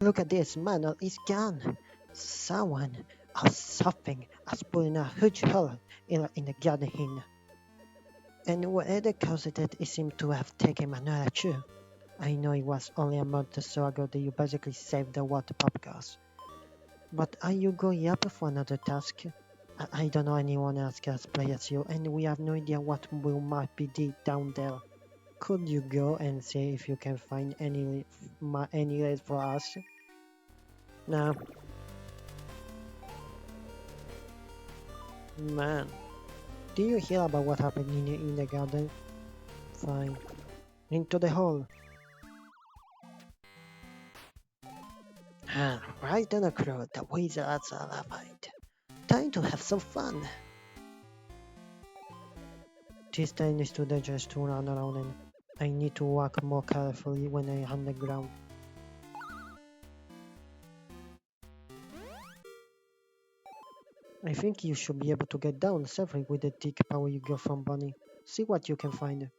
look at this, Manor is gone. Someone or something has put in a huge hole in the garden. And whatever caused it, it seemed to have taken Manora too. I know it was only a month or so ago that you basically saved the water POPGOES. But are you going up for another task? I don't know anyone else as play as you, and we have no idea what will might be deep down there. Could you go and see if you can find any lead for us? No. Man, do you hear about what happened in the garden? Fine. Into the hole. Right on the crow, the wizards are alive. Time to have some fun. This time is too dangerous to run around and I need to walk more carefully when I am on the ground. I think you should be able to get down safely with the thick power you got from Bunny. See what you can find.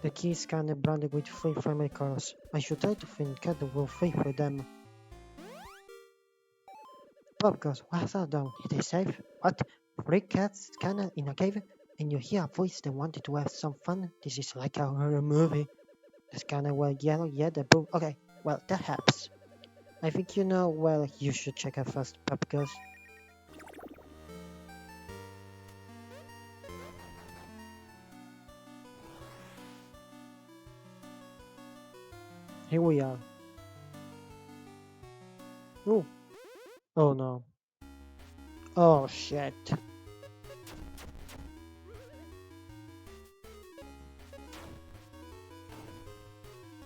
The key is kind of branded with 3 primary colors. I should try to find cat that will fit for them. POPGOES, what's that down? Is they safe? What? 3 cats kinda in a cave? And you hear a voice that wanted to have some fun? This is like a horror movie. That's kinda well yellow, yeah, the blue. Okay, well, that helps. I think you know, well, you should check out first, POPGOES. Here we are. Oh. Oh no. Oh shit.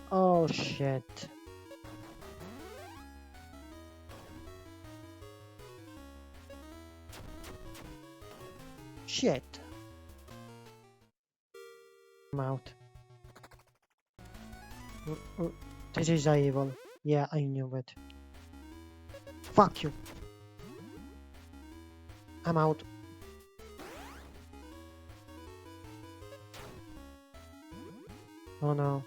Oh shit. Shit. I'm out. This is evil. Yeah, I knew it. Fuck you. I'm out. Oh no.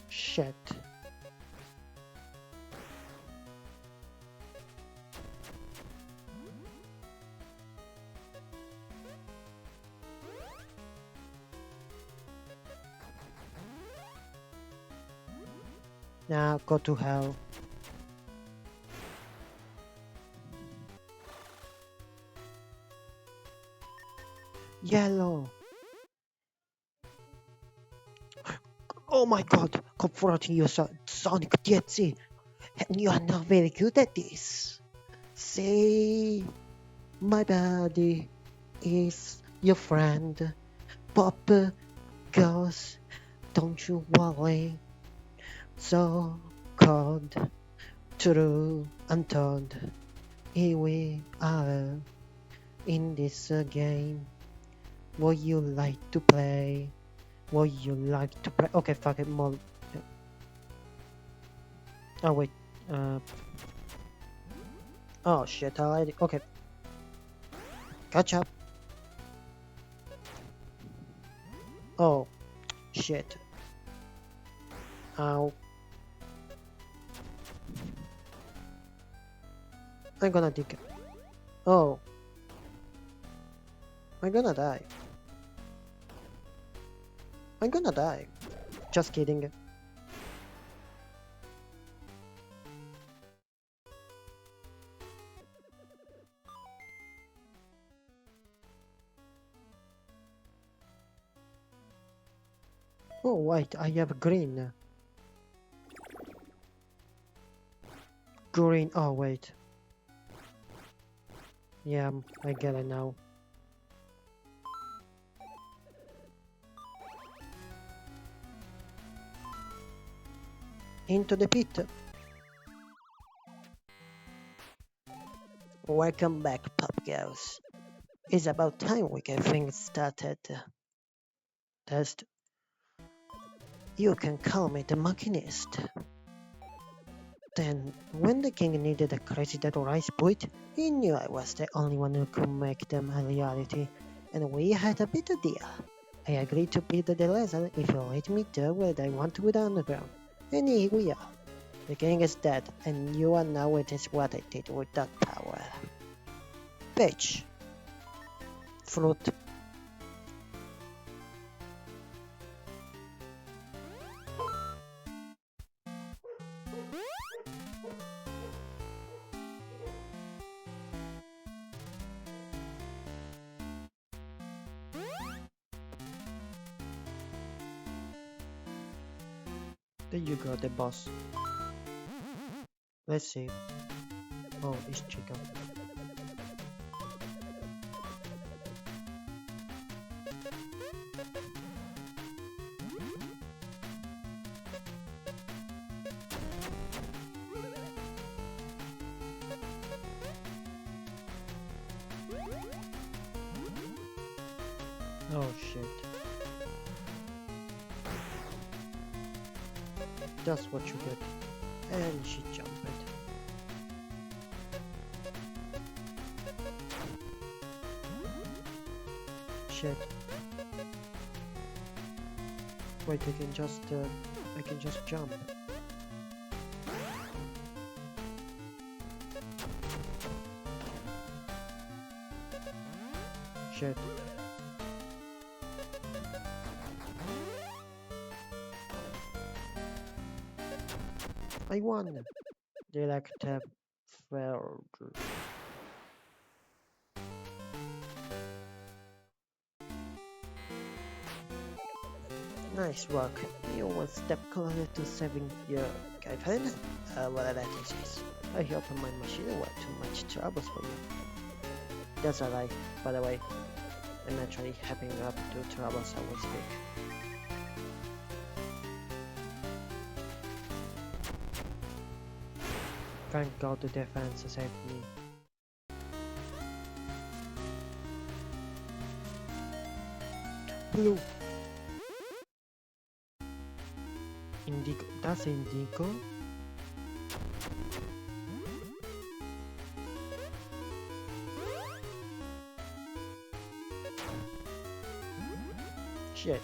Shit. Now go to hell. Yellow. Oh my god, confronting you, Sonic DXC. And you are not very good at this. See, my buddy is your friend. POPGOES, don't you worry. So cold, true and told. Here we are in this game. Would you like to play? Would you like to play? Okay, fuck it, more. Oh wait. Oh shit, already. Okay. Catch up. Oh shit. Ow. I'm gonna dig. Oh. I'm gonna die. I'm gonna die. Just kidding. Oh wait, I have green. Green, oh wait. Yeah, I get it now. Into the pit. Welcome back, POPGOES. It's about time we get things started. Test. You can call me the Machinist. Then, when the king needed a crazy dead rice boot, he knew I was the only one who could make them a reality, and we had a bit of deal. I agreed to build the laser if you let me do what I want with the underground, and here we are. The king is dead, and you are now witness what I did with that power. Bitch. Fruit. There you go, the boss. Let's see. Oh, it's Chica. Oh shit. That's what you get. And she jumped. Shit. Wait, I can just jump. Shit. I won! Director Freddy. Nice work. You one step closer to saving your girlfriend. Whatever this is. I hope my machine won't too much troubles for you. That's a lie, by the way. I'm actually having up to troubles as we speak. Thank God the defense saved me. Blue. Indigo. That's indigo? Shit.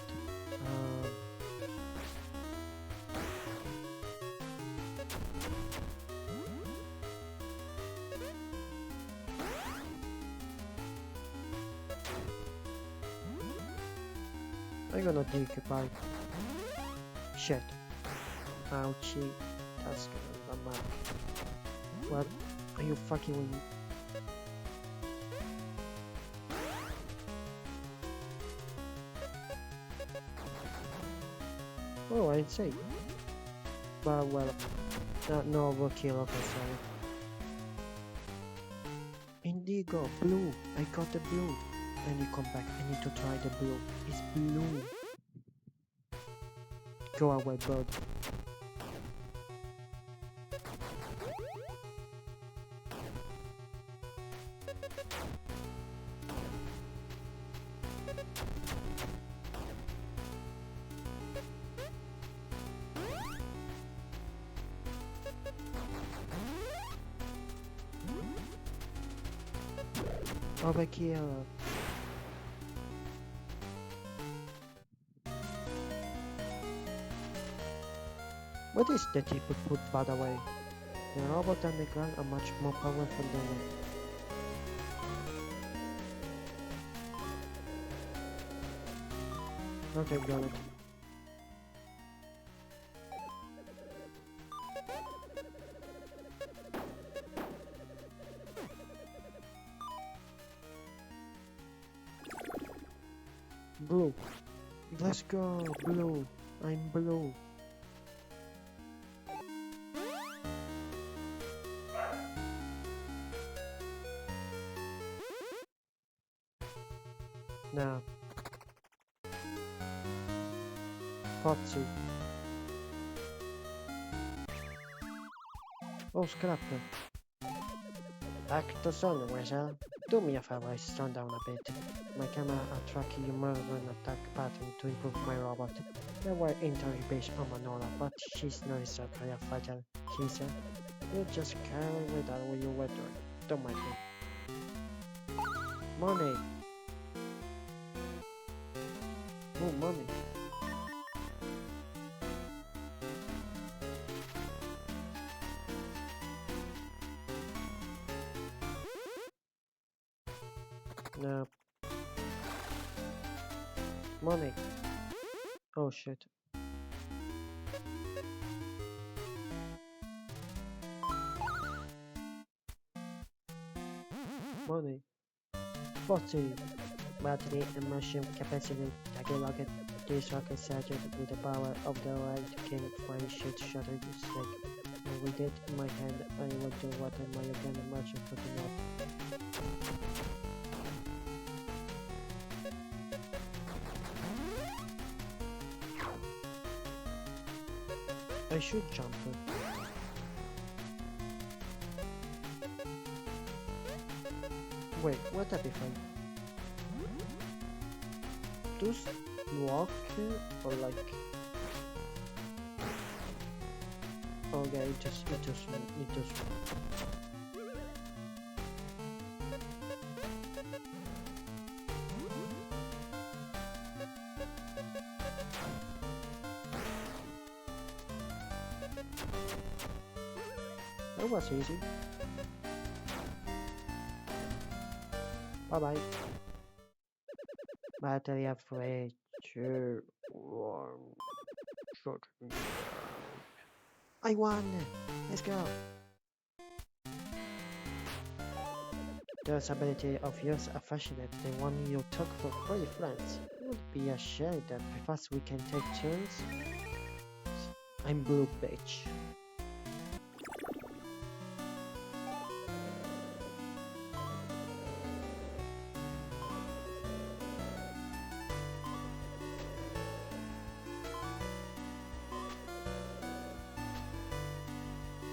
I'm gonna take a bite. Shit. Ouchie. That's gonna be mad. What? Are you fucking with me? Oh, I see. But well, no overkill, okay, sorry. Indigo, blue. I got the blue. I need to come back. I need to try the blue. It's blue. Go away, bird. Overkill. What is the tip put, by the way? The robot and the gun are much more powerful than it. Okay, got it. Blue. Let's go, blue. I'm blue. Now. Foxy. Oh, scrap. Back to sun, Weasel. Do me a favor, slow down a bit. My camera track your movement attack pattern to improve my robot. They were entirely based on Manora, but she's not exactly a fragile, he said. You just carry with that what you were doing. Don't mind me. Money! Oh, money. No. Money. Oh shit. Money. Foxy. Battery immersion capacity. Target rocket. This rocket charged with the power of the light can fire shoot shattered snake. And with it in my hand, I will do what my again immersion putting up. I should jump. Wait, what happened? Does walk or like? Okay, it just. That was easy. Bye bye. Battery upgrade. Sure. I won! Let's go! This ability of yours affectionate, the one you took for 3 friends. It would be a shame that perhaps we can take turns. I'm blue bitch.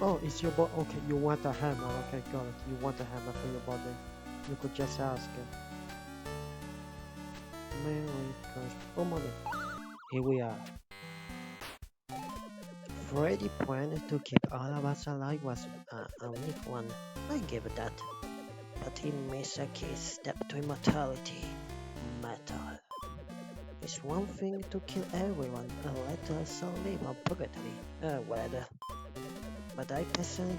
Oh, it's your body. Okay, you want a hammer. Okay, got it. You want a hammer for your body. You could just ask it. Oh, money. Here we are. Freddy's plan to keep all of us alive was a unique one. I give it that. But he missed a key step to immortality. Metal. It's one thing to kill everyone and let us all live on purgatory. Well. But I personally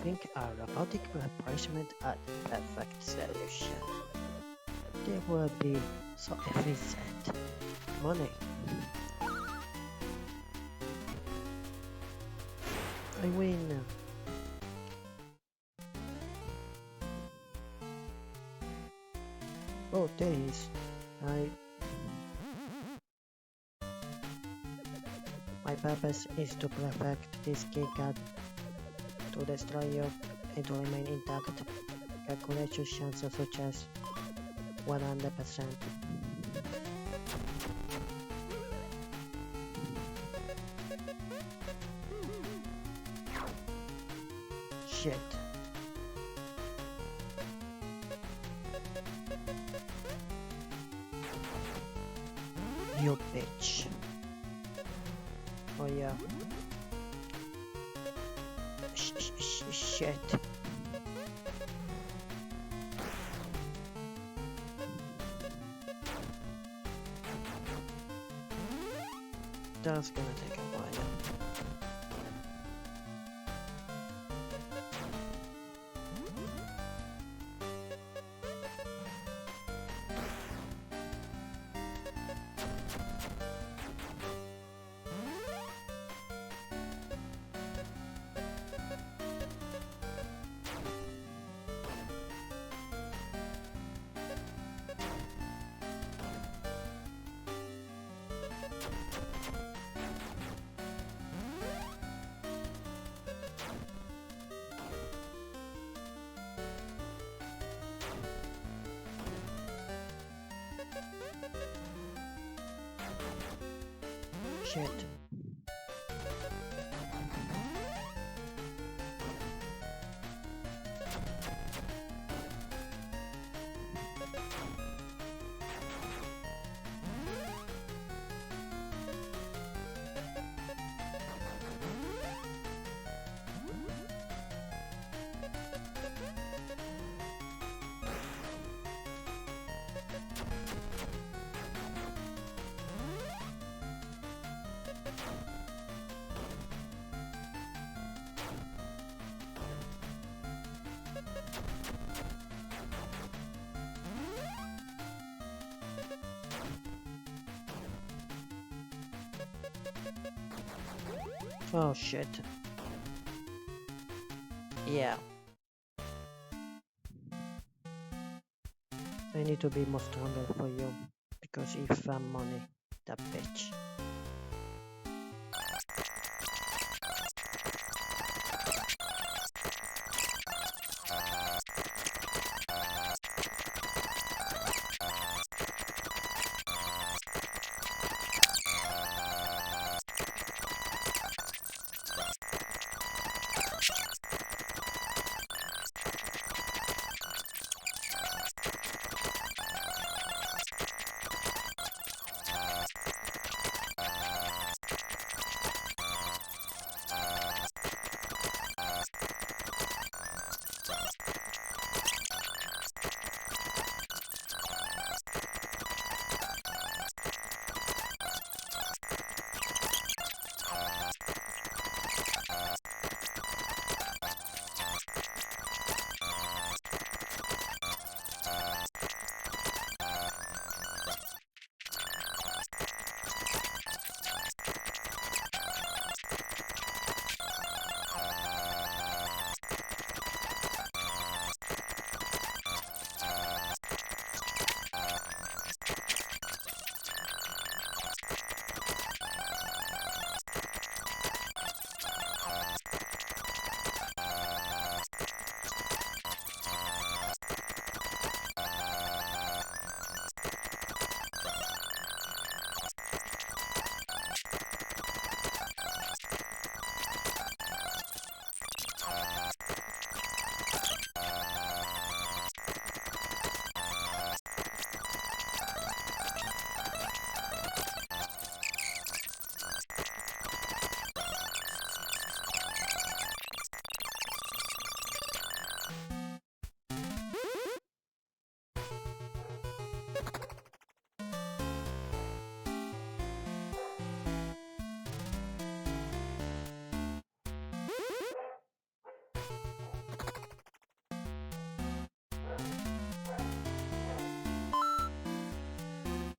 think a robotic replacement are the perfect solution. They will be so efficient. Money. I win. Oh, there he is. My purpose is to perfect this key card. To destroy you and to remain intact. Calculate your chances such as 100%. Shit. You bitch. Oh yeah. Shit. That's gonna take a while. Shit. Oh shit. Yeah. I need to be more stronger for you. Because you found money. That bitch.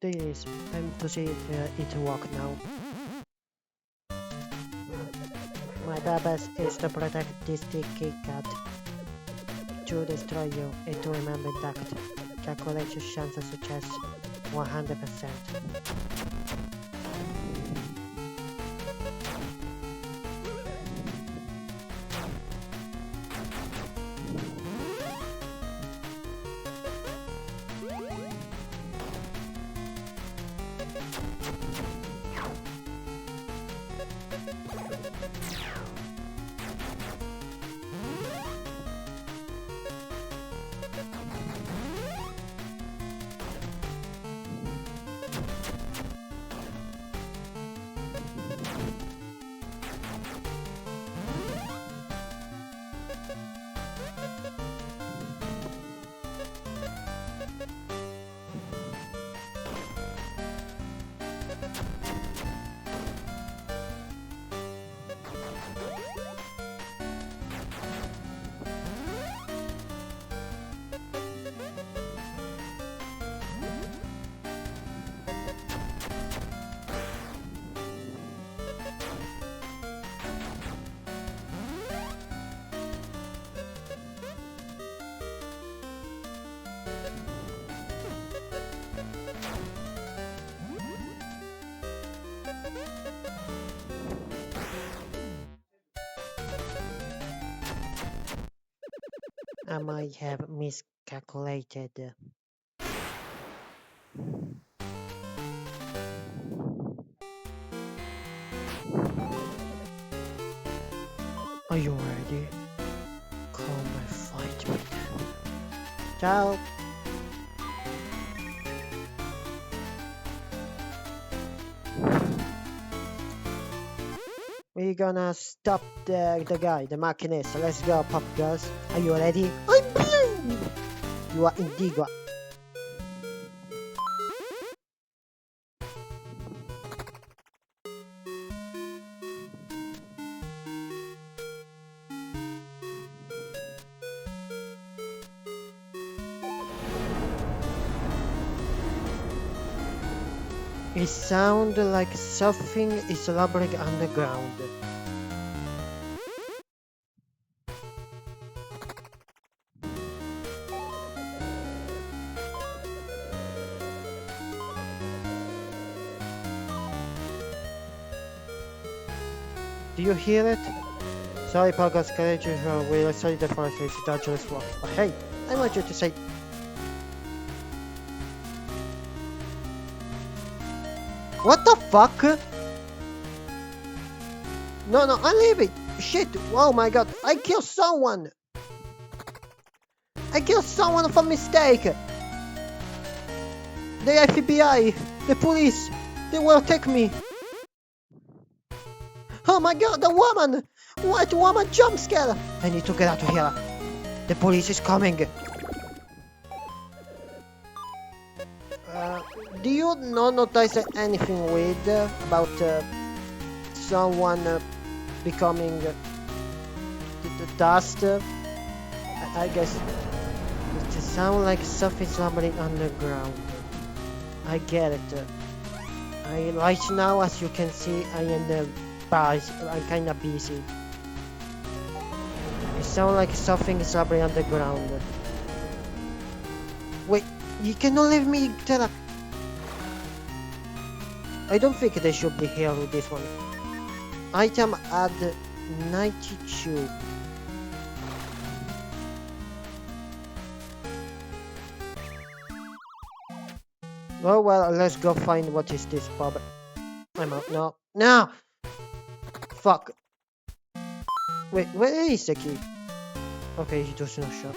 This time to see it work now. My purpose is to protect this sticky cat. To destroy you and to remain intact. Calculate your chances success 100%. I might have miscalculated. Are you ready? Come and fight me then. Ciao! We're gonna stop the guy, the machinist. Let's go, POPGOES. Are you ready? I'm blind! You are indigo. It sounds like something is slobbering underground. Do you hear it? Sorry, POPGOES Arcade, we'll study the forest is dangerous work. But hey, I want you to say... What the fuck? No, no, I leave it. Shit, oh my god, I killed someone. I killed someone for mistake. The FBI, the police, they will take me. Oh my god, the woman! White woman jump scare! I need to get out of here. The police is coming. Do you not notice anything weird about someone becoming dust? I guess it sounds like something slumbering underground. I get it. Right now, as you can see, I am I'm kinda busy. It sounds like something is slumbering underground. Wait, you cannot leave me tell her. I don't think they should be here with this one. Item add 92. Oh well, let's go find what is this pub. I'm out. No. No! Fuck. Wait, where is the key? Okay, he does not show.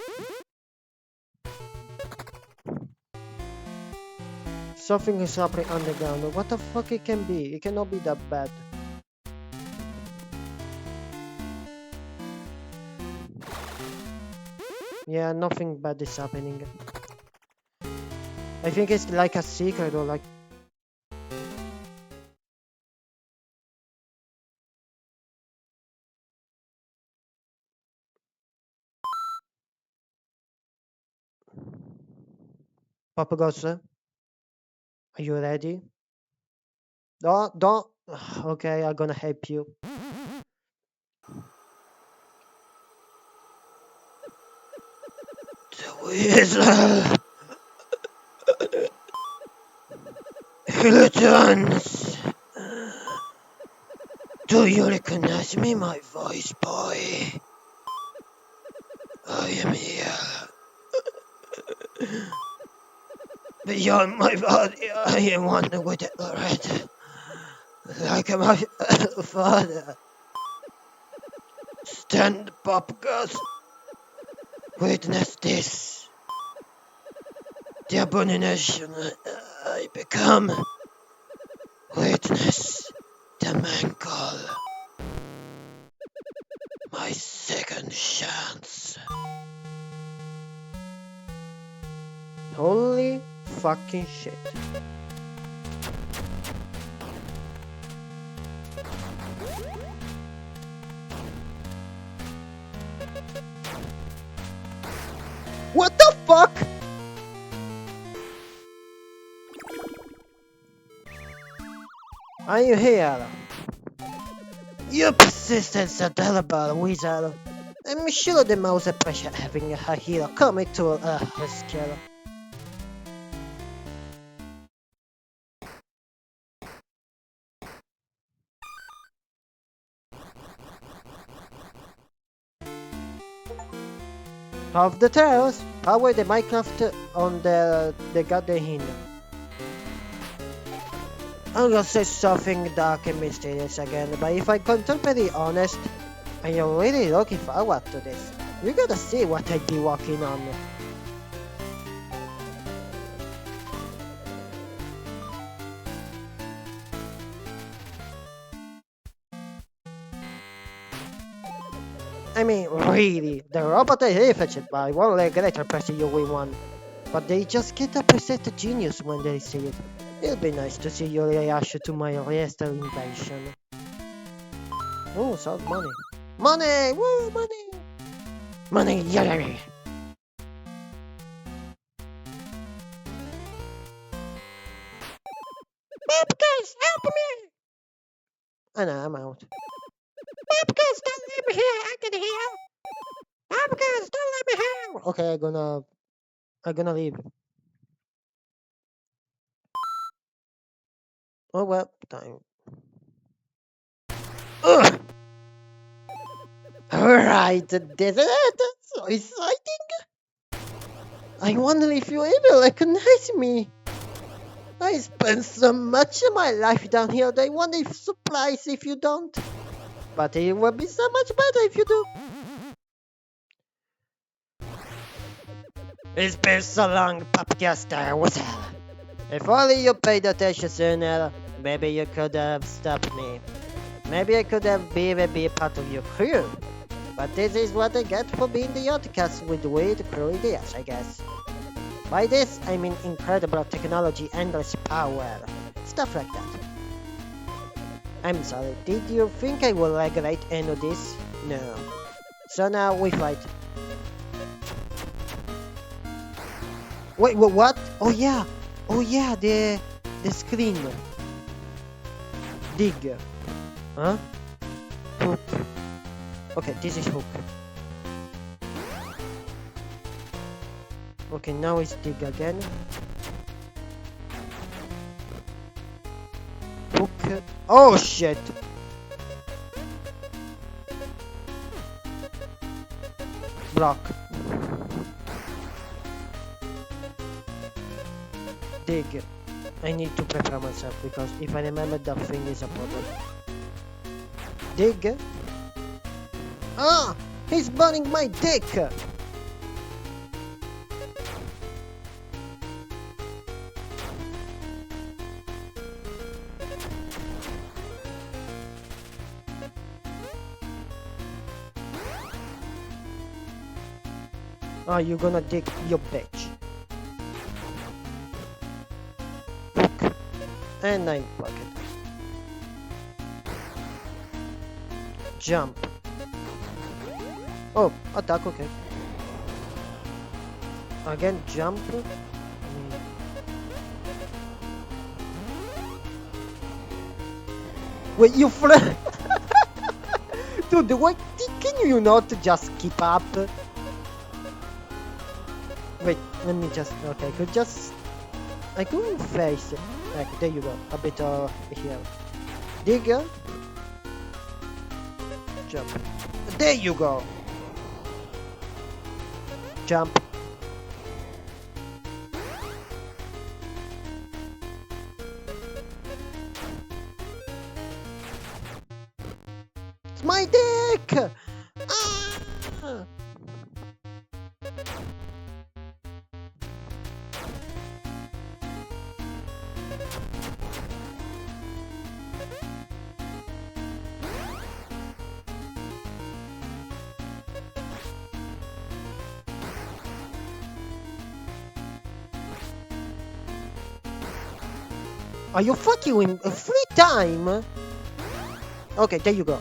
Something is happening underground. What the fuck it can be? It cannot be that bad. Yeah, nothing bad is happening. I think it's like a secret or like... POPGOES, are you ready? Don't. Okay, I'm gonna help you. The Weasel! He returns! Do you recognize me, my voice boy? I am here. Beyond my body, I am one with the red. Like my father. Stand, POPGOES. Witness this. The abomination I become. Witness the mangle. My second chance. Holy fucking shit. What the fuck? Are you here? Your persistence is terrible, Weasel. I'm sure the mouse appreciates having a hero come to rescue. Of the trails, power the Minecraft on the goddamn hill. I'm gonna say something dark and mysterious again, but if I'm totally honest, I am really looking forward to this. You gotta see what I'd be working on. I mean, really, the robot is efficient, but I won't let greater pressure you win one. But they just get a percent genius when they see it. It'll be nice to see your reaction to my recent invention. Oh, so money. Money! Woo, money! Money, yeah! POPGOES, help me! I know, I'm out. POPGOES, don't let me here! I can hear! POPGOES, don't let me here! Okay, I'm gonna leave. Oh well, time. Ugh! Alright, this is it. So exciting. I wonder if you even recognize me. I spent so much of my life down here that I wonder if surprised if you don't. But it would be so much better if you do. It's been so long, POPGOES Weasel. If only you paid attention sooner, maybe you could have stopped me. Maybe I could have been a part of your crew. But this is what I get for being the outcast with weird crew ideas, I guess. By this, I mean incredible technology, endless power, stuff like that. I'm sorry, did you think I will regulate any of this? No. So now we fight. Wait, what? Oh yeah, the screen. Dig. Huh? Hook. Okay, this is hook. Okay, now it's dig again. Hook. Oh shit! Block. Dig. I need to prepare myself because if I remember that thing is a problem. Dig. Ah! He's burning my dick! Ah, you're gonna dig, you bitch. Hook. And I block it. Jump. Oh, attack, okay. Again, jump. Wait, you Dude, why can you not just keep up? Wait, let me just... Okay, I couldn't face it. Like, there you go. A bit here. Digger. Jump. There you go. Jump. It's my dick! Ah! Are you fucking with free time? Okay, there you go.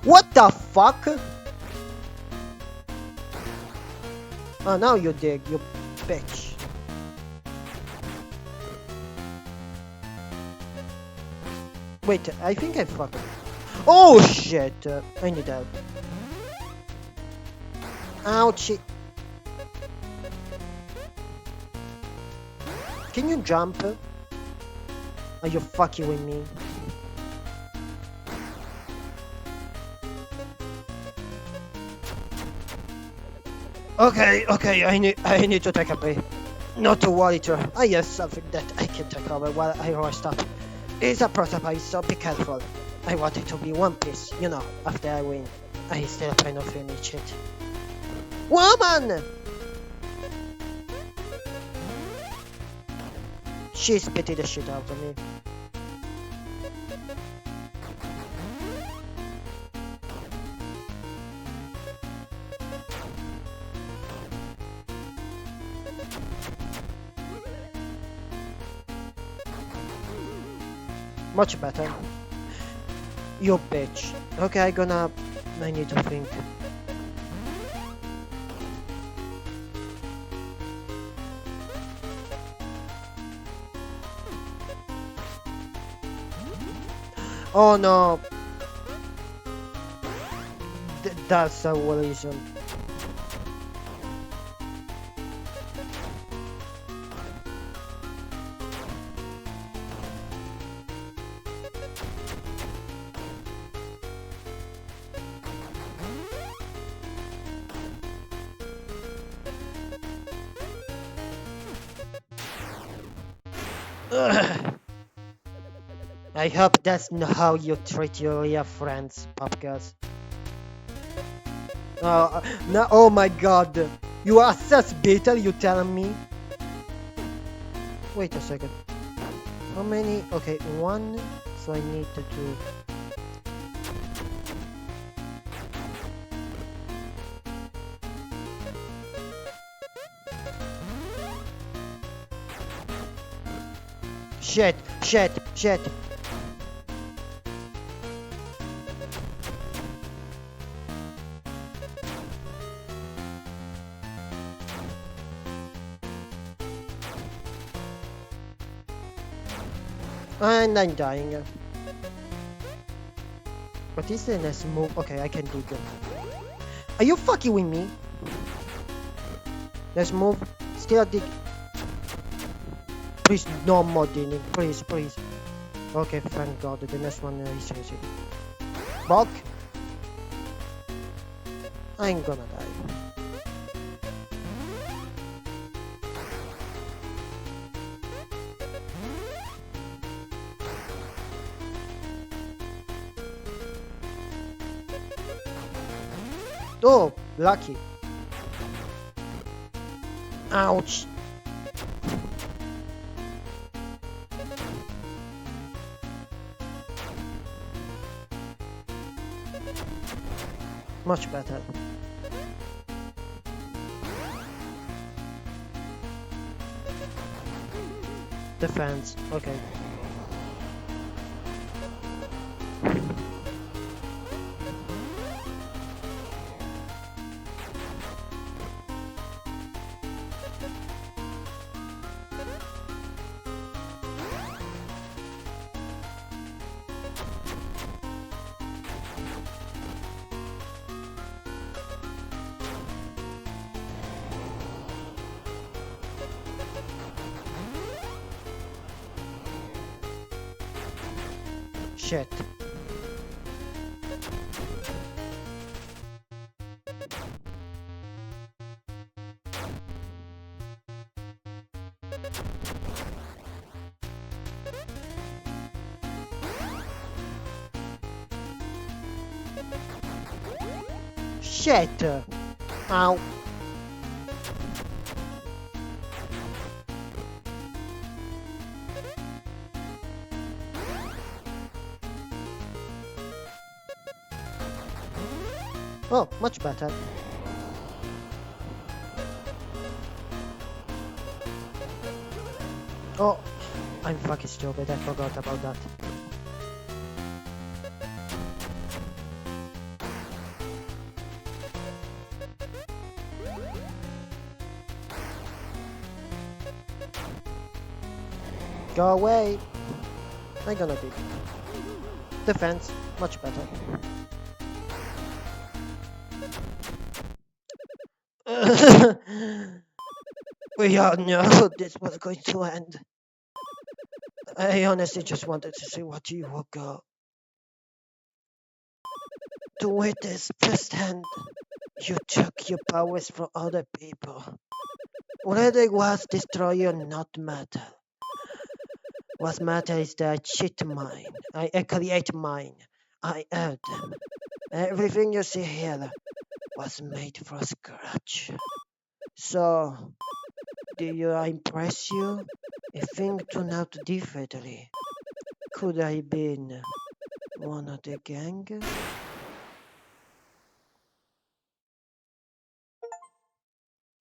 What the fuck? Oh, now you dig, you bitch. Wait, I think I fucked up. Oh shit! I need help. Ouchie. Can you jump? Are you fucking with me? Okay, I need to take a break. Not to worry, sir. I have something that I can take over while I rest up. It's a prototype, so be careful. I want it to be one piece, you know, after I win. I still kind of finish it. Woman! She spitted the shit out of me. Much better. You bitch. Okay, I need to think. Oh no. That's a reason. Ugh. I hope that's not how you treat your real friends, POPGOES. No, oh my god. You are such bitter, you telling me? Wait a second. How many? Okay, one. So I need to do. Shit, shit, shit. And I'm dying. What is the next move? Okay, I can dig. Are you fucking with me? Let's move. Still dig. Please, no more digging. Please, please. Okay, thank God. The next one is easy. Bulk. I'm gonna die. Oh, lucky. Ouch. Much better. Defense. Okay. Shit. Shit. Ow. Oh, much better. Oh, I'm fucking stupid. I forgot about that. Go away. I'm gonna dig. Defense, much better. We all knew this was going to end. I honestly just wanted to see what you would go. To witness firsthand, you took your powers from other people. Whether it was destroy or not matter. What matters is that I cheat mine. I create mine. I earned them. Everything you see here was made from scratch. So, do you impress you? If things turn out differently, could I been one of the gang?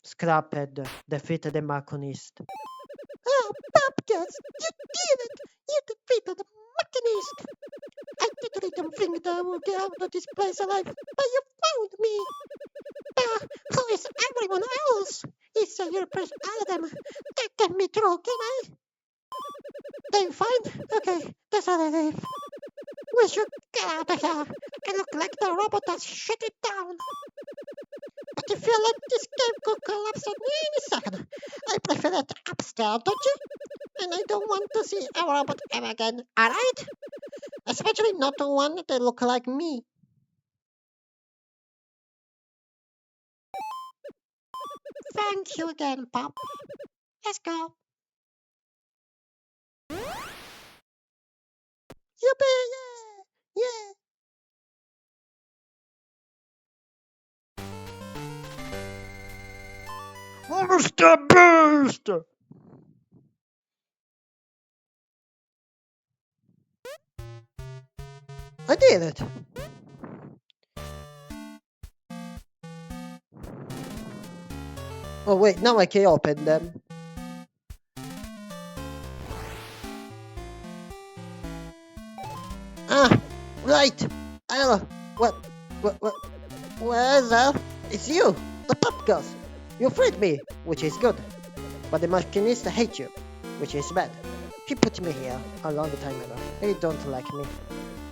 Scrapped, defeated the Machinist. Oh, POPGOES, you did it! You defeated the Machinist! I didn't even think that I would get out of this place alive, but you found me! Who is everyone else? You say you're press all of them. That can be true, can I? They fine? Okay, that's all I leave. We should get out of here. I look like the robot that shut it down. But I feel like this game could collapse at any second. I prefer it upstairs, don't you? And I don't want to see a robot ever again, alright? Especially not the one that look like me. Thank you again, Pop. Let's go. Yippee! Yeah! Yeah! Monster Burst! I did it! Oh wait, now I can open them. Ah! Right! Hello! What? Weasel? It's you! The POPGOES! You freed me, which is good. But the Machinist hates you, which is bad. He put me here a long time ago. He don't like me.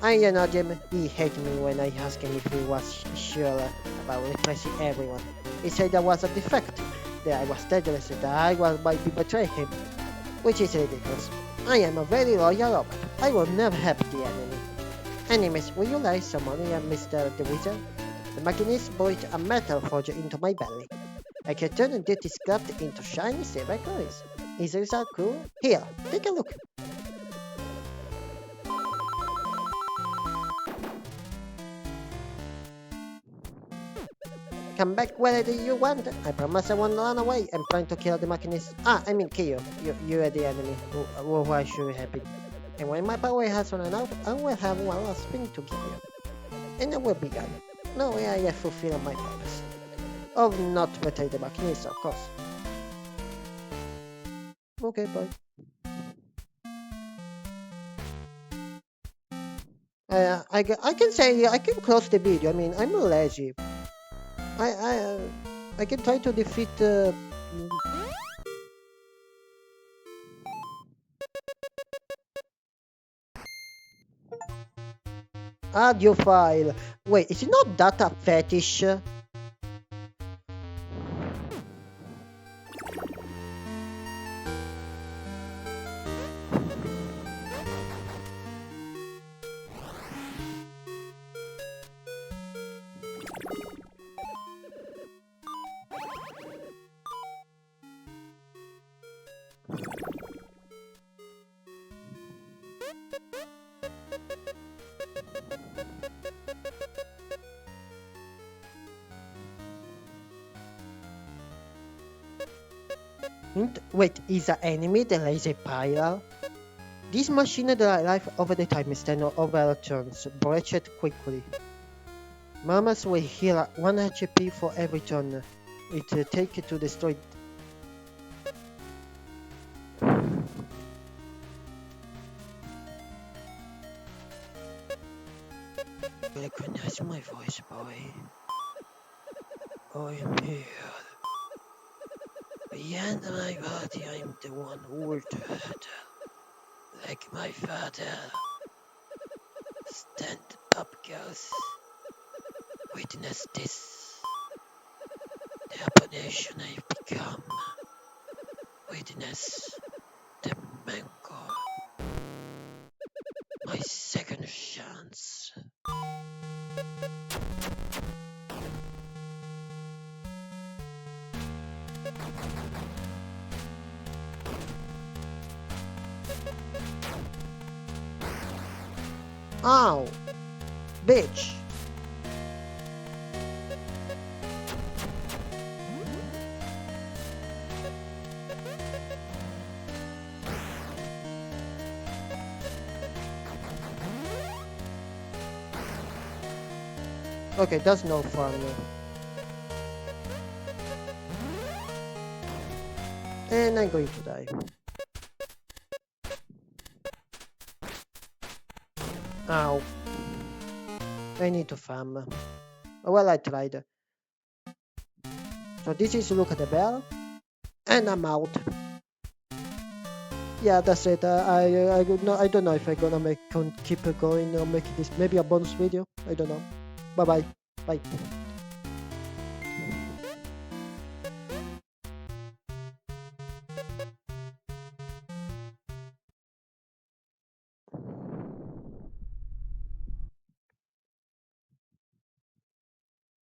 I know him. He hated me when I asked him if he was sure about replacing everyone. He said there was a defect, that I was dangerous, that I might be betraying him, which is ridiculous. I am a very loyal robot. I will never help the enemy. Anyways, will you like some money, Mr. the Weasel? The Machinist brought a metal forge into my belly. I can turn dirty scrap into shiny silver coins. Is this so cool? Here, take a look. Come back whenever you want. I promise I won't run away. I'm trying to kill the Machinist. I mean kill you. You are the enemy who I should have been. And when my power has run out, I will have one last thing to give you. And I will be gone. No way I have fulfilled my promise. Of not betray the Machinist, of course. Okay, bye. I can say I can close the video. I mean, I'm lazy. I I uh, I can try to defeat. Audio file. Wait, is it not data fetish? Wait, is an enemy the lazy pile? This machine that life over the time stand over turns, breached quickly. Mamas will heal 1 HP for every turn it take to destroy. Recognize my voice, boy. I am here. Beyond my body, I am the one who will do it. Like my father. Stand up, girls. Witness this. The abomination I've become. Witness the mangle. My second chance. Ow! Bitch! Okay, that's no fun. And I'm going to die. Ow. I need to farm. Well, I tried. So this is look at the bell. And I'm out. Yeah, that's it. I don't know if I'm gonna keep it going or make this maybe a bonus video. I don't know. Bye bye. Bye.